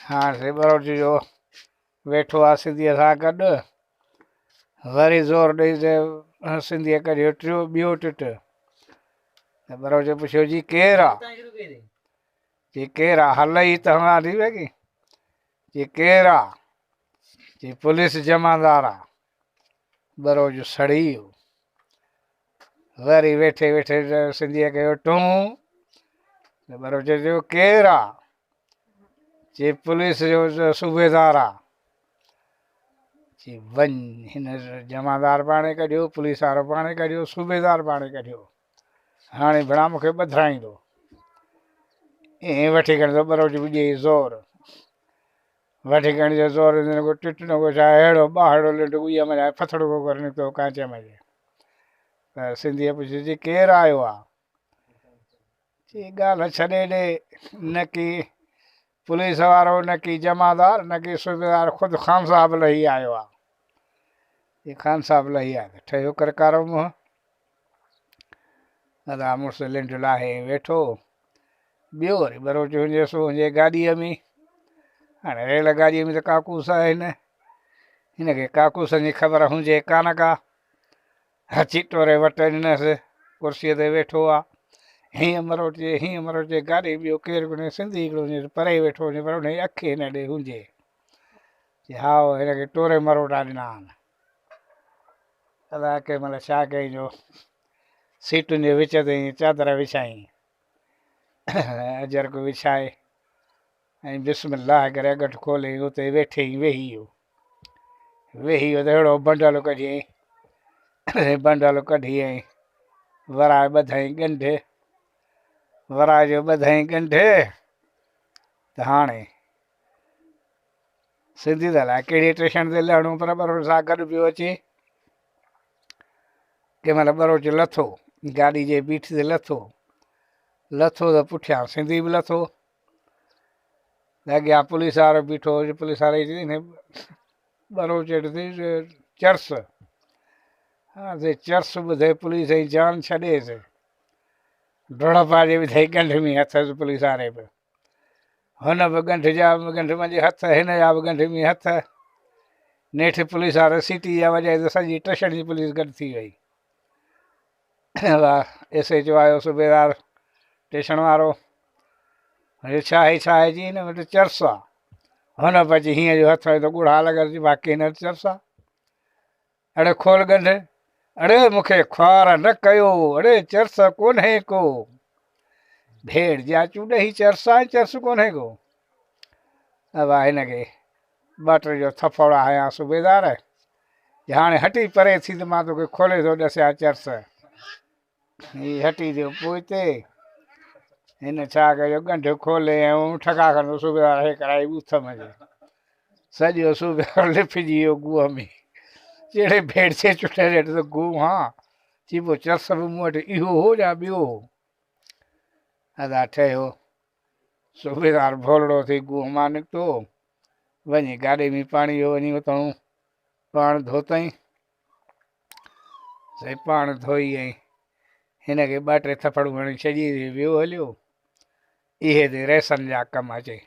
हाँ से बरोच जो वेठो आहे सिंधीअ सां गॾु वरी ज़ोर ॾेई त सिंधीअ कढियो टियों ॿियो टिट त बरोच पुछियो जी केरु आहे जी केरु आहे हल ई तव्हां थी वेगी जी केरु आहे जी पुलिस जमादार आहे बरोच सड़ी वियो वरी वेठे वेठे सिंधीअ कयो टूं त बरोच चयो केरु आहे जी पुलिस जो सूबेदार आहे जी वञ हिन जमादार पाणे कढियो पुलिस वारो पाणे कढियो सूबेदार पाणे कढियो हाणे भिड़ा मूंखे ॿधाईंदो ईअं वठी खणंदो बरोच ॿिए ज़ोर वठी खणी जो ज़ोर को टिटनो को छा अहिड़ो ॿाहिड़ो लिंड ॻुईअ में फथड़ो को करे निकितो कांच में त सिंधीअ पुछियो जी केरु आयो आहे जी ॻाल्हि छॾे ॾे न की पुलिस वारो न की जमादार न की सूबेदार ख़ुदि ख़ान साहब लही आयो आहे जी ख़ान साहब लही आहे त ठहियो करकारो मुंहुं दादा मुड़ुसु लिंड लाहे वेठो ॿियो वरी बरोच हुजेसि हुजे गाॾीअ में हाणे रेल गाॾीअ में त काकूस आहिनि हिनखे काकूसनि जी ख़बर हुजे कान का अची टोरे वटि ॾिनसि कुर्सीअ ते वेठो आहे हीअं मरोचे गाॾी ॿियो केरु कोन्हे सिंधी हिकिड़ो हुजे परे वेठो हुजे पर हुनजी अखि हिन ॾे हुजे हा हिनखे टोरे मरोटा ॾिना आहिनि अदा कंहिं महिल छा कई जो सीटुनि जे विच ते चादर विछाई अजरक विछाए ऐं बिस्मिल्लाह करे अगट खोले उते वेठे ई वेही वियो त अहिड़ो बंडल कढी ऐं वराए ॿधाई ॻंढि वराए जो ॿधाई ॻंढि त हाणे सिंधी त अलाए कहिड़ी स्टेशन ते लहिणो पर बरोच सां गॾु पियो अचे कंहिं महिल बरोच लथो गाॾी जे बीठ ते लथो त पुठियां सिंधी बि लथो अॻियां पुलिस वारो बीठो हुजे पुलिस वारे चई बरोच चर्स हा से चर्स ॿुधे पुलिस जी जान छॾेसि डुड़पा जे विधई ॻंढ में हथसि पुलिस वारे बि हुन बि ॻंढ मंझि हथ हिन जा बि ॻंढ में हथ नेठि पुलिस वारो सीटी जा वॼाए त सॼी टछण जी पुलिस गॾु थी वई एस एच ओ आयो सूबेदार स्टेशन वारो छा आहे जी हिन वटि चर्स आहे हुन बि अची हीअं जो हथ त ॻुढ़ा लॻसि बाक़ी हिन वटि चर्स आहे अड़े खोल ॻंढ अड़े मूंखे ख्वार न कयो अड़े चर्स कोन्हे को भेड़ जा चूॾही चर्स आहे चर्स कोन्हे को अब हिनखे ॿ टे जो थफड़ा हयां सूबेदार हाणे हटी परे थी त मां तोखे खोले थो ॾसिया चर्स हीअ हटी थियो पोइ हिते हिन छा कयो ॻंढ खोले ऐं ठका खणंदो सूबेदार हे कराई ॿूथ में सॼो सूबेदार लिफिजी वियो गुह में जहिड़े भेड़ जे चुटे ॾेढ त गुह हा चई पोइ चर्स बि मूं वटि इहो हो या ॿियो हो अदा ठहियो सूबेदार भोलड़ो थी गुह मां निकितो वञी गाॾी में पाणी वियो वञी उतां पाण धोतई साईं पाण धोई ऐं हिनखे ॿ टे थपड़ूं हणी छॾी वियो हलियो इहे त रेसनि जा कम अचे